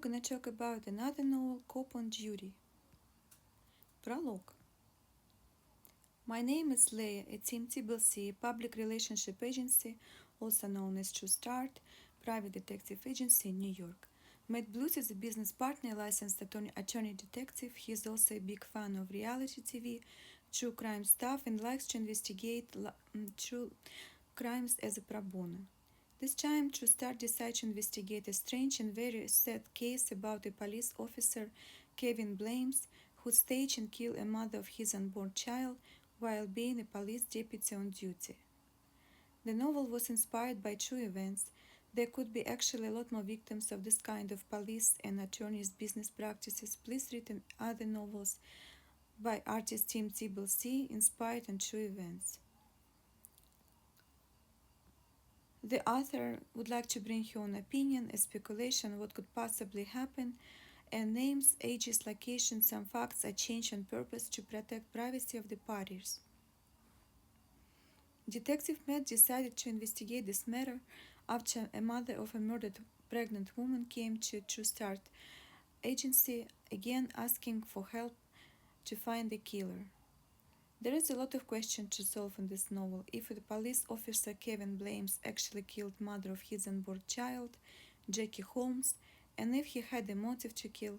gonna talk about another novel, Cop on Duty. Prologue. My name is Leia at TMTBellC, public relationship agency, also known as True Start, private detective agency in New York. Matt Bluth is a business partner, licensed attorney detective. He is also a big fan of reality TV, true crime stuff, and likes to investigate true crimes as a pro bono. This time, True Start decides to investigate a strange and very sad case about a police officer, Kevin Blames, who staged and killed a mother of his unborn child while being a police deputy on duty. The novel was inspired by true events. There could be actually a lot more victims of this kind of police and attorneys' business practices. Please read other novels by artist TMTBellC inspired on true events. The author would like to bring her own opinion, a speculation what could possibly happen, and names, ages, locations, some facts are changed on purpose to protect privacy of the parties. Detective Matt decided to investigate this matter after a mother of a murdered pregnant woman came to True Start agency again asking for help to find the killer. There is a lot of questions to solve in this novel. If the police officer Kevin Blames actually killed mother of his unborn child, Jackie Holmes, and if he had a motive to kill.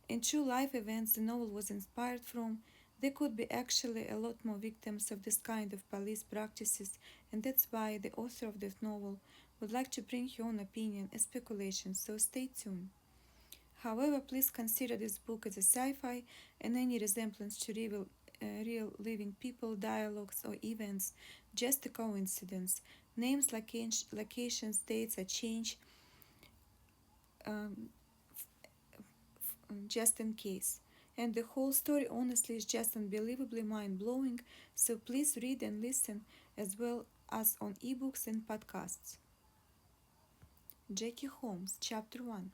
In true life events the novel was inspired from, there could be actually a lot more victims of this kind of police practices, and that's why the author of this novel would like to bring her own opinion, a speculation, so stay tuned. However, please consider this book as a sci-fi, and any resemblance to real living people, dialogues, or events just a coincidence. Names, locations, dates are changed just in case. And the whole story honestly is just unbelievably mind-blowing, so please read and listen as well as on ebooks and podcasts. Jackie Holmes, Chapter 1.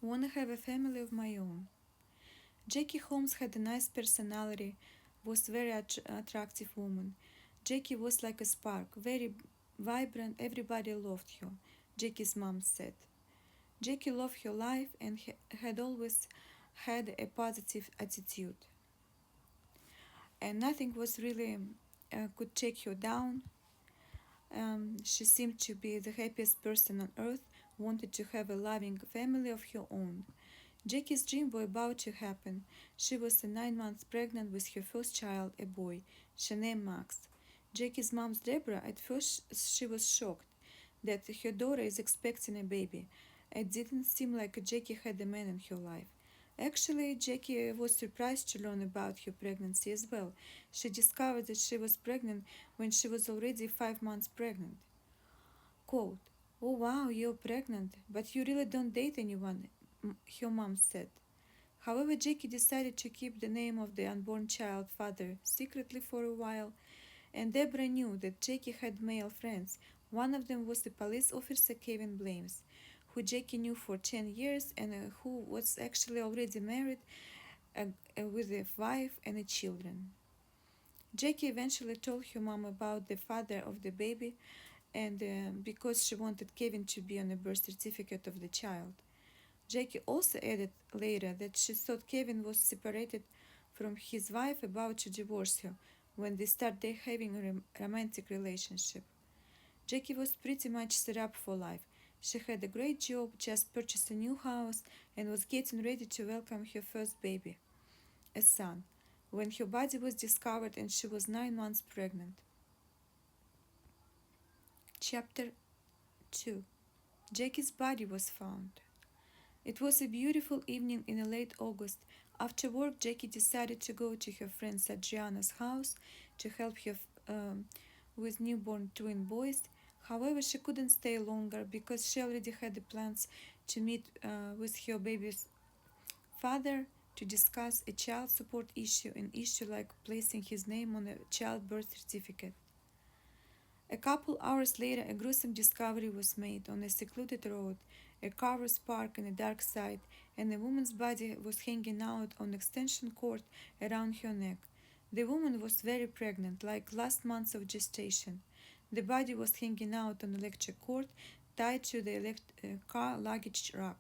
Wanna have a family of my own. Jackie Holmes had a nice personality, was very attractive woman. Jackie was like a spark, very vibrant, everybody loved her, Jackie's mom said. Jackie loved her life and had always had a positive attitude. And nothing was really could take her down. She seemed to be the happiest person on earth, wanted to have a loving family of her own. Jackie's dream was about to happen. She was 9 months pregnant with her first child, a boy. She named Max. Jackie's mom, Deborah, at first she was shocked that her daughter is expecting a baby. It didn't seem like Jackie had a man in her life. Actually, Jackie was surprised to learn about her pregnancy as well. She discovered that she was pregnant when she was already 5 months pregnant. Quote, "Oh wow, you're pregnant, but you really don't date anyone," her mom said. However, Jackie decided to keep the name of the unborn child father secretly for a while, and Deborah knew that Jackie had male friends. One of them was the police officer Kevin Blames, who Jackie knew for 10 years and who was actually already married with a wife and children. Jackie eventually told her mom about the father of the baby, and because she wanted Kevin to be on the birth certificate of the child. Jackie also added later that she thought Kevin was separated from his wife, about to divorce her, when they started having a romantic relationship. Jackie was pretty much set up for life. She had a great job, just purchased a new house, and was getting ready to welcome her first baby, a son, when her body was discovered and she was 9 months pregnant. Chapter 2. Jackie's body was found. It was a beautiful evening in late August. After work, Jackie decided to go to her friend Adriana's house to help her with newborn twin boys. However, she couldn't stay longer because she already had the plans to meet with her baby's father to discuss a child support issue, an issue like placing his name on a child birth certificate. A couple hours later, a gruesome discovery was made on a secluded road. A car was parked on a dark side, and a woman's body was hanging out on an extension cord around her neck. The woman was very pregnant, like last months of gestation. The body was hanging out on an electric cord tied to the car luggage rack.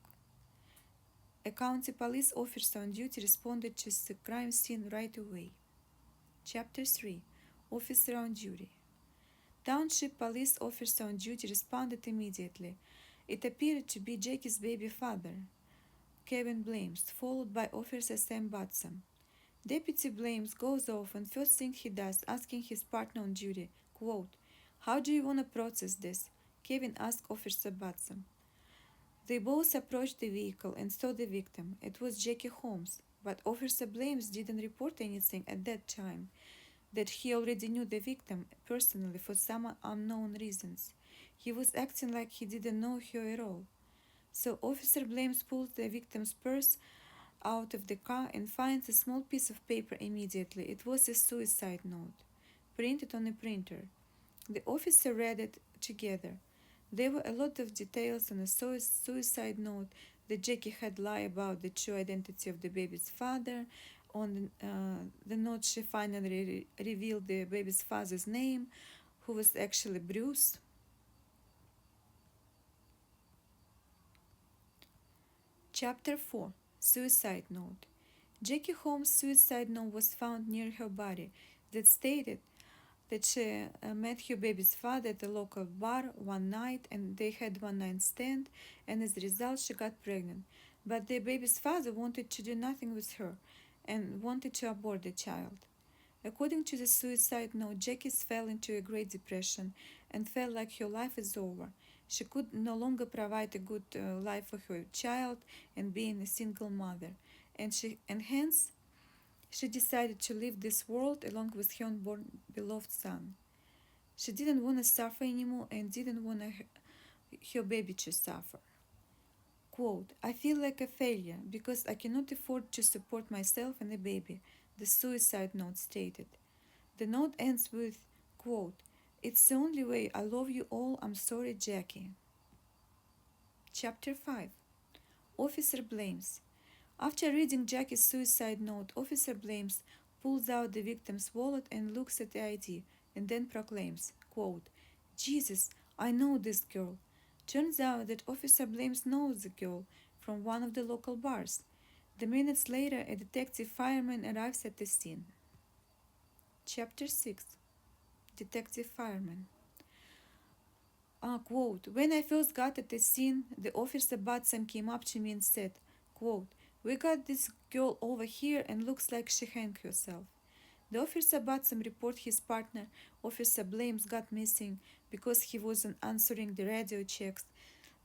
A county police officer on duty responded to the crime scene right away. Chapter 3. Officer on duty. Township police officer on duty responded immediately. It appeared to be Jackie's baby father, Kevin Blames, followed by Officer Sam Batson. Deputy Blames goes off and first thing he does, asking his partner on duty, quote, "How do you want to process this?" Kevin asked Officer Batson. They both approached the vehicle and saw the victim. It was Jackie Holmes, but Officer Blames didn't report anything at that time, that he already knew the victim personally for some unknown reasons. He was acting like he didn't know her at all. So Officer Blames pulls the victim's purse out of the car and finds a small piece of paper immediately. It was a suicide note, printed on a printer. The officer read it together. There were a lot of details on a suicide note that Jackie had lied about the true identity of the baby's father. On the note, she finally revealed the baby's father's name, who was actually Bruce. Chapter 4. Suicide Note. Jackie Holmes' suicide note was found near her body that stated that she met her baby's father at a local bar one night and they had one night stand, and as a result she got pregnant. But the baby's father wanted to do nothing with her and wanted to abort the child. According to the suicide note, Jackie fell into a great depression and felt like her life is over. She could no longer provide a good life for her child and being a single mother, and hence she decided to leave this world along with her unborn beloved son. She didn't want to suffer anymore and didn't want her baby to suffer. Quote, "I feel like a failure because I cannot afford to support myself and the baby," the suicide note stated. The note ends with, quote, "It's the only way. I love you all. I'm sorry, Jackie." Chapter 5. Officer Blames. After reading Jackie's suicide note, Officer Blames pulls out the victim's wallet and looks at the ID, and then proclaims, quote, "Jesus, I know this girl." Turns out that Officer Blames knows the girl from one of the local bars. The minutes later, a detective fireman arrives at the scene. Chapter 6. Detective Fireman. Quote, "When I first got at the scene, the officer Batson came up to me and said, quote, 'We got this girl over here and looks like she hanged herself.' The officer Batson reported his partner, Officer Blames, got missing because he wasn't answering the radio checks.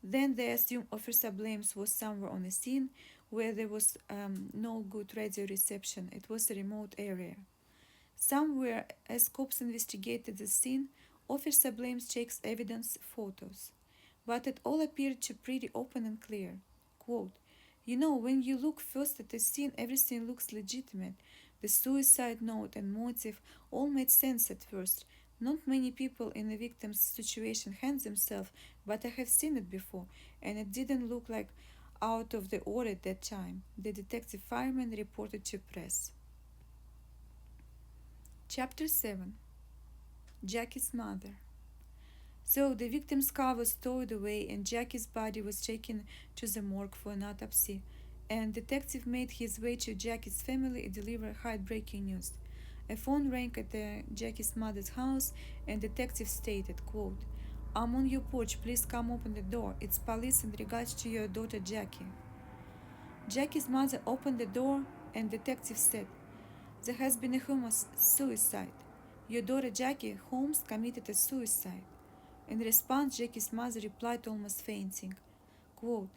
Then they assumed Officer Blames was somewhere on the scene where there was no good radio reception. It was a remote area. Somewhere, as cops investigated the scene, Officer Blames checks evidence photos, but it all appeared to pretty open and clear. Quote, when you look first at the scene, everything looks legitimate. The suicide note and motive all made sense at first. Not many people in a victim's situation hang themselves, but I have seen it before, and it didn't look like out of the order at that time," the detective fireman reported to press. Chapter 7. Jackie's Mother. So the victim's car was towed away and Jackie's body was taken to the morgue for an autopsy, and detective made his way to Jackie's family and delivered heartbreaking news. A phone rang at Jackie's mother's house and detective stated, quote, "I'm on your porch, please come open the door. It's police in regards to your daughter Jackie." Jackie's mother opened the door and detective said, "There has been a suicide. Your daughter Jackie Holmes committed a suicide." In response, Jackie's mother replied, almost fainting, quote,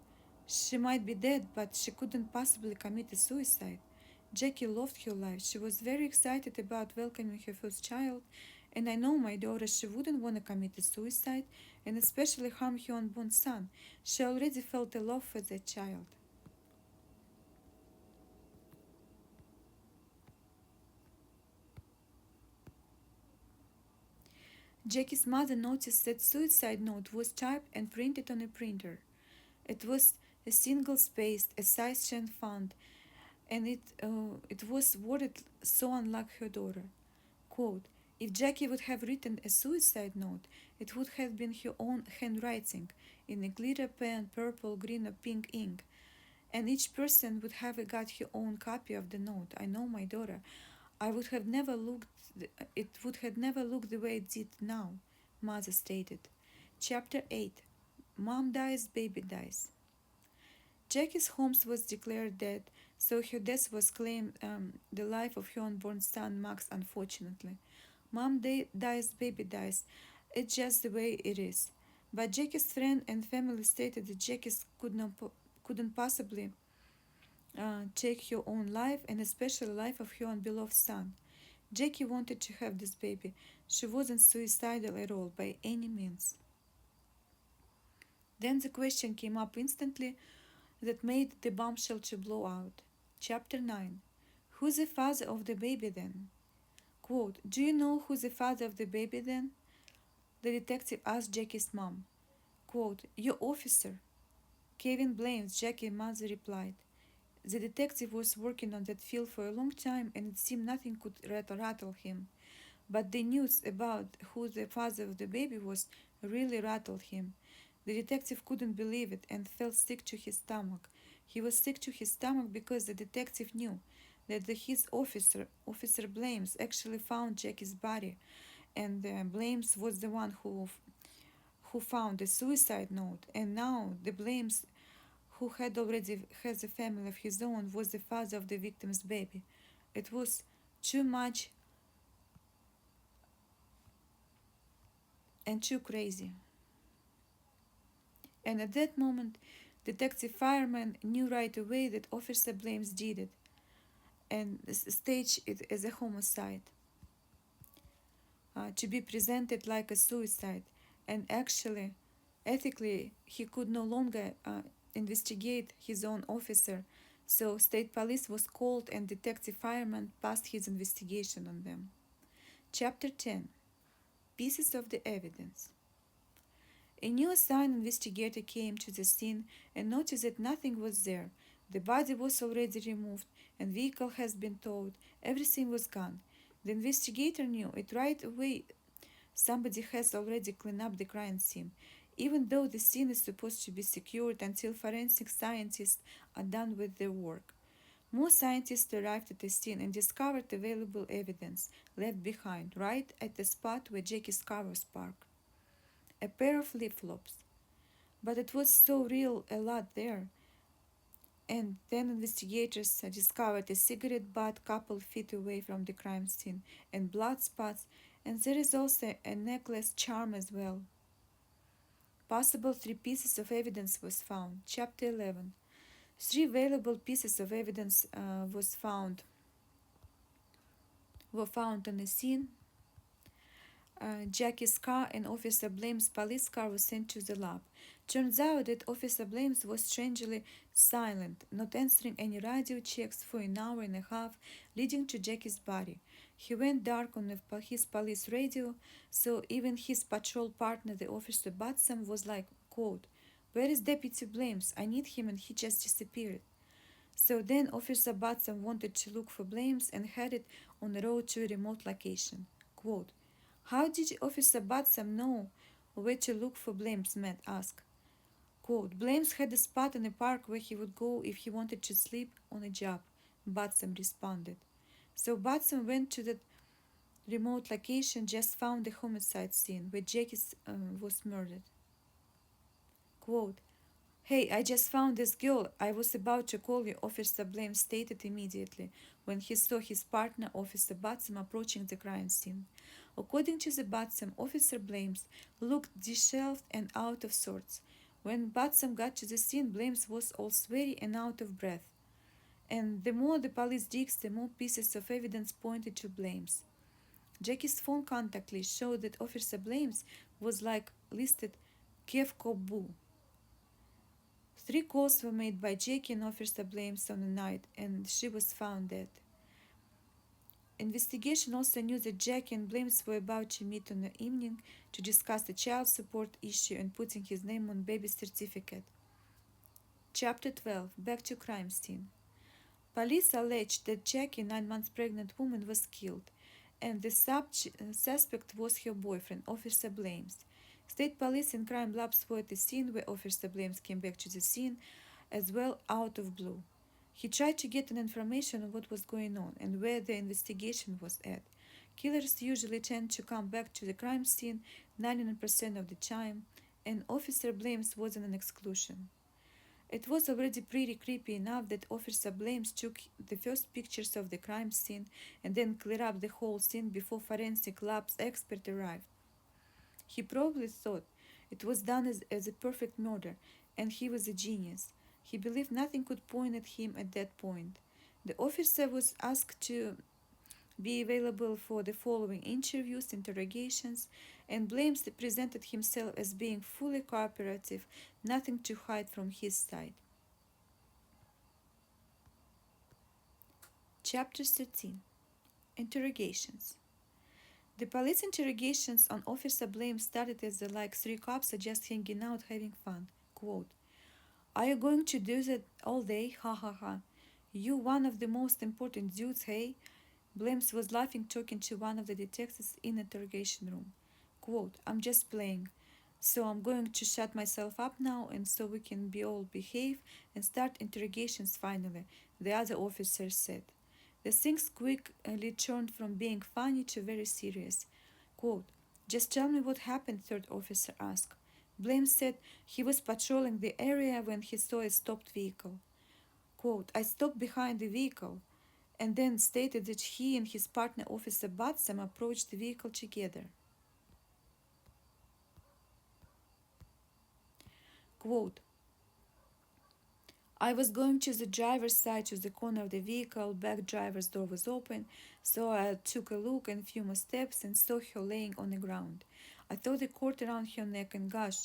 "She might be dead, but she couldn't possibly commit a suicide. Jackie loved her life. She was very excited about welcoming her first child, and I know my daughter, she wouldn't want to commit a suicide, and especially harm her unborn son. She already felt a love for that child." Jackie's mother noticed that suicide note was typed and printed on a printer. It was a single-spaced, a size-10 font, and it was worded so unlike her daughter. Quote, "If Jackie would have written a suicide note, it would have been her own handwriting. in a glitter pen, purple, green, or pink ink, and each person would have got her own copy of the note. I know my daughter. I would have never looked. It would have never looked the way it did now, Mother stated. Chapter 8. Mom dies, baby dies. Jackie's Holmes was declared dead, so her death was claimed the life of her unborn son Max. Unfortunately, dies, baby dies. It's just the way it is. But Jackie's friend and family stated that Jackie's couldn't possibly take her own life, and especially the life of her unbeloved son. Jackie wanted to have this baby. She wasn't suicidal at all by any means. Then the question came up instantly that made the bombshell to blow out. Chapter 9. Who's the father of the baby then? Quote, do you know who's the father of the baby then? The detective asked Jackie's mom. Quote, your officer. Kevin blames, Jackie's mother replied. The detective was working on that field for a long time and it seemed nothing could rattle him. But the news about who the father of the baby was really rattled him. The detective couldn't believe it and felt sick to his stomach. He was sick to his stomach because the detective knew that his Officer Blames, actually found Jackie's body, and Blames was the one who found the suicide note, and now the Blames, who had already has a family of his own, was the father of the victim's baby. It was too much and too crazy. And at that moment, Detective Fireman knew right away that Officer Blames did it and staged it as a homicide, to be presented like a suicide. And actually, ethically, he could no longer investigate his own officer, so state police was called and Detective Fireman passed his investigation on them. Chapter 10. Pieces of the evidence. A new assigned investigator came to the scene and noticed that nothing was there. The body was already removed and vehicle has been towed. Everything was gone. The investigator knew it right away. Somebody has already cleaned up the crime scene, even though the scene is supposed to be secured until forensic scientists are done with their work. More scientists arrived at the scene and discovered available evidence left behind right at the spot where Jackie's car was parked. A pair of flip-flops. But it was so real a lot there. And then investigators discovered a cigarette butt a couple feet away from the crime scene and blood spots, and there is also a necklace charm as well. Possible 3 pieces of evidence was found. Chapter 11. 3 valuable pieces of evidence were found on the scene. Jackie's car and Officer Blame's police car was sent to the lab. Turns out that Officer Blames was strangely silent, not answering any radio checks for an hour and a half leading to Jackie's body. He went dark on his police radio, so even his patrol partner, the Officer Batson, was like, quote, where is Deputy Blames? I need him and he just disappeared. So then Officer Batson wanted to look for Blames and headed on the road to a remote location. Quote, how did Officer Batson know where to look for Blames? Matt asked. Quote, Blames had a spot in the park where he would go if he wanted to sleep on a job, Batson responded. So Batson went to that remote location, just found the homicide scene where Jackie was murdered. Quote, hey, I just found this girl. I was about to call you, Officer Blames stated immediately when he saw his partner, Officer Batson, approaching the crime scene. According to the Batson, Officer Blames looked disheveled and out of sorts. When Batson got to the scene, Blames was all sweaty and out of breath. And the more the police digged, the more pieces of evidence pointed to Blames. Jackie's phone contact list showed that Officer Blames was listed Kev Kobu. 3 calls were made by Jackie and Officer Blames on the night, and she was found dead. Investigation also knew that Jackie and Blames were about to meet on the evening to discuss the child support issue and putting his name on baby's certificate. Chapter 12. Back to crime scene. Police alleged that Jackie, 9 months pregnant woman, was killed, and the suspect was her boyfriend, Officer Blames. State police and crime labs were at the scene where Officer Blames came back to the scene as well out of blue. He tried to get an information on what was going on and where the investigation was at. Killers usually tend to come back to the crime scene 99% of the time, and Officer Blames wasn't an exclusion. It was already pretty creepy enough that Officer Blames took the first pictures of the crime scene and then cleared up the whole scene before forensic labs expert arrived. He probably thought it was done as a perfect murder, and he was a genius. He believed nothing could point at him at that point. The officer was asked to be available for the following interviews, interrogations, and Blames presented himself as being fully cooperative, nothing to hide from his side. Chapter 13. Interrogations. The police interrogations on Officer Blames started as like three cops are just hanging out having fun. Quote, "Are you going to do that all day? Ha ha ha. You one of the most important dudes, hey?" Blames was laughing, talking to one of the detectives in the interrogation room. Quote, "I'm just playing. So I'm going to shut myself up now and so we can be all behave and start interrogations finally," the other officer said. The things quickly turned from being funny to very serious. Quote, "Just tell me what happened," third officer asked. Blames said he was patrolling the area when he saw a stopped vehicle. Quote, "I stopped behind the vehicle," and then stated that he and his partner, Officer Batsam, approached the vehicle together. Quote, "I was going to the driver's side to the corner of the vehicle, back driver's door was open, so I took a look and a few more steps and saw her laying on the ground. I threw the cord around her neck and gosh,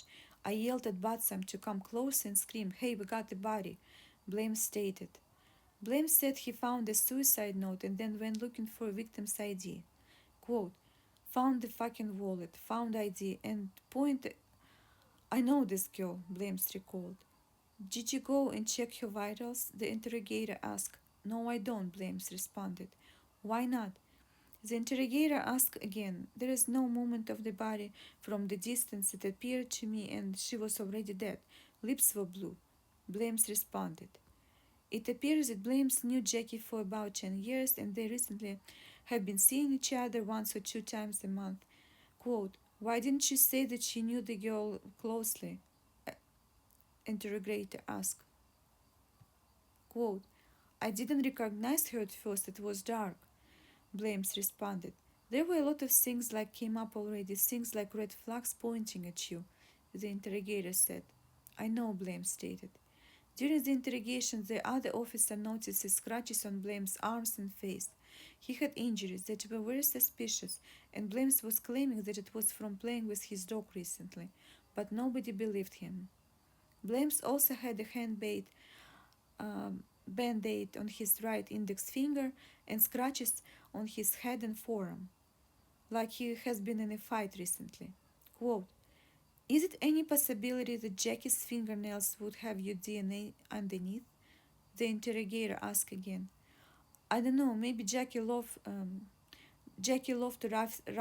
I yelled at Batsam to come close and scream, 'Hey, we got the body,'" Blames stated. Blames said he found a suicide note and then went looking for a victim's ID. Quote, "Found the fucking wallet, found ID, and point. I know this girl," Blames recalled. "Did you go and check her vitals?" the interrogator asked. "No, I don't," Blames responded. "Why not?" The interrogator asked again. "There is no movement of the body. From the distance it appeared to me and she was already dead. Lips were blue," Blames responded. It appears that Blames knew Jackie for about 10 years and they recently have been seeing each other once or two times a month. Quote, "Why didn't you say that she knew the girl closely?" Interrogator asked. Quote, "I didn't recognize her at first, it was dark," Blames responded. "There were a lot of things like came up already, things like red flags pointing at you," the interrogator said. "I know," Blames stated. During the interrogation, the other officer noticed scratches on Blames' arms and face. He had injuries that were very suspicious, and Blames was claiming that it was from playing with his dog recently, but nobody believed him. Blames also had a band-aid on his right index finger and scratches on his head and forearm, like he has been in a fight recently. Quote, "Is it any possibility that Jackie's fingernails would have your DNA underneath?" the interrogator asked again. "I don't know, maybe Jackie loved to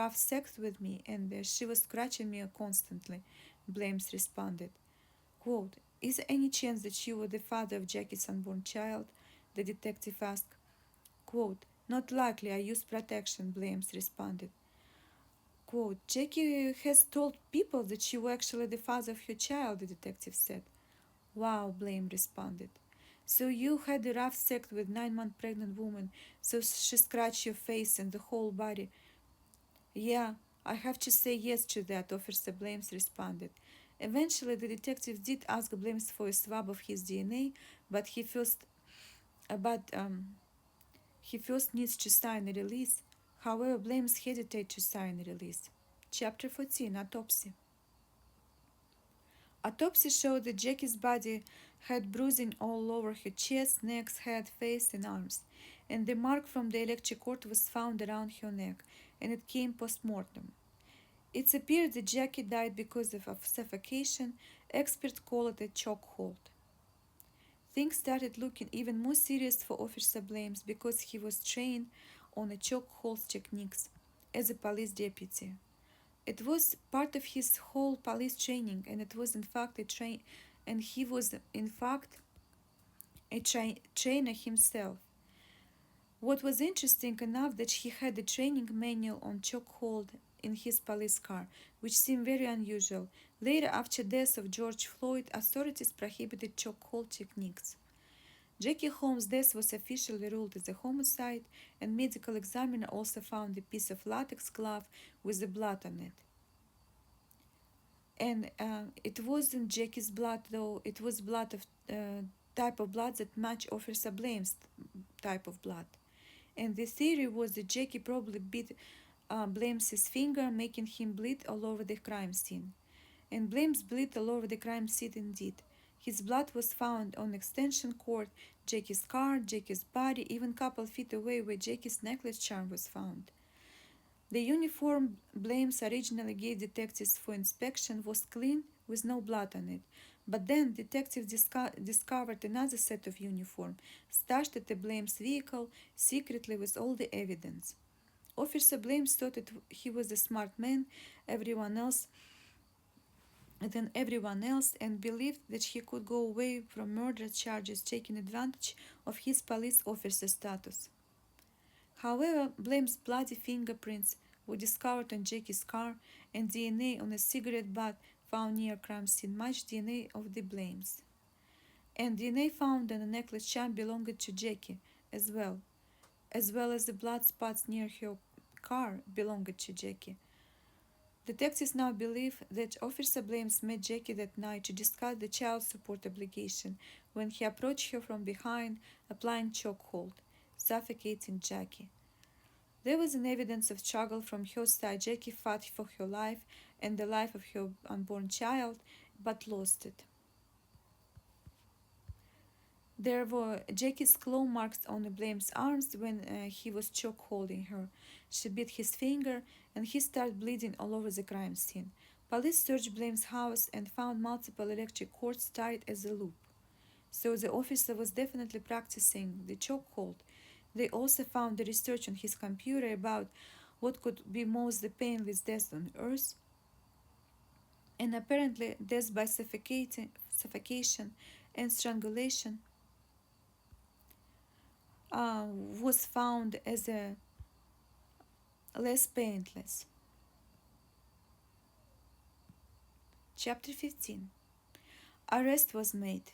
rough sex with me and she was scratching me constantly," Blames responded. Quote, "Is there any chance that you were the father of Jackie's unborn child?" the detective asked. Quote, "Not likely, I use protection," Blames responded. Quote, "Jackie has told people that you were actually the father of her child," the detective said. "Wow," Blame responded. "So you had a rough sex with 9-month pregnant woman, so she scratched your face and the whole body." "Yeah, I have to say yes to that," Officer Blames responded. Eventually, the detective did ask Blames for a swab of his DNA, but uh, but he first needs to sign a release. However, Blames hesitated to sign a release. Chapter 14. Autopsy. Autopsy showed that Jackie's body had bruising all over her chest, neck, head, face, and arms, and the mark from the electric cord was found around her neck, and it came post-mortem. It appeared that Jackie died because of suffocation. Experts call it a chokehold. Things started looking even more serious for Officer Blames because he was trained on the chokehold techniques as a police deputy. It was part of his whole police training, and it was in fact and he was in fact a trainer himself. What was interesting enough that he had a training manual on chokehold in his police car, which seemed very unusual. Later, after the death of George Floyd, authorities prohibited chokehold techniques. Jackie Holmes' death was officially ruled as a homicide, and medical examiner also found a piece of latex glove with the blood on it. And it wasn't Jackie's blood, though. It was blood of type of blood that matched Officer Blame's type of blood. And the theory was that Jackie probably bit Blame's finger, making him bleed all over the crime scene. And Blame's bled all over the crime scene indeed. His blood was found on extension cord, Jackie's car, Jackie's body, even a couple feet away where Jackie's necklace charm was found. The uniform Blames originally gave detectives for inspection was clean with no blood on it, but then detectives discovered another set of uniform stashed at the Blames vehicle secretly with all the evidence. Officer Blames thought he was a smart man, everyone else and believed that he could go away from murder charges, taking advantage of his police officer status. However, Blame's bloody fingerprints were discovered on Jackie's car, and DNA on a cigarette butt found near crime scene matched DNA of the Blames. And DNA found on a necklace charm belonged to Jackie as well as the blood spots near her car belonged to Jackie. Detectives now believe that Officer Blames met Jackie that night to discuss the child support obligation when he approached her from behind, applying chokehold, suffocating Jackie. There was an evidence of struggle from her side. Jackie fought for her life and the life of her unborn child, but lost it. There were Jackie's claw marks on Blame's arms when he was choke holding her. She bit his finger, and he started bleeding all over the crime scene. Police searched Blame's house and found multiple electric cords tied as a loop. So the officer was definitely practicing the chokehold. They also found the research on his computer about what could be most the painless death on earth, and apparently death by suffocation and strangulation was found as a less painless. Chapter 15. Arrest was made.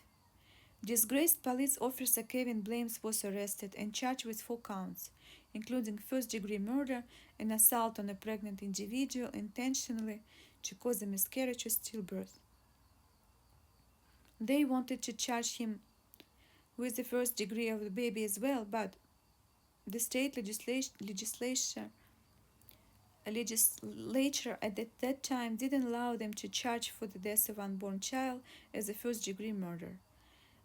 Disgraced police officer Kevin Blames was arrested and charged with 4 counts, including first-degree murder and assault on a pregnant individual intentionally to cause a miscarriage or stillbirth. They wanted to charge him with the first degree of the baby as well, but the state legislature at that time didn't allow them to charge for the death of unborn child as a first-degree murder.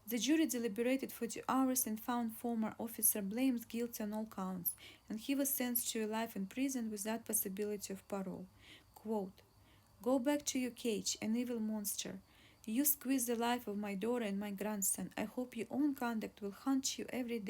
The jury deliberated for 2 hours and found former officer Blames guilty on all counts, and he was sentenced to life in prison without possibility of parole. Quote, "Go back to your cage, an evil monster. You squeeze the life of my daughter and my grandson. I hope your own conduct will haunt you every day."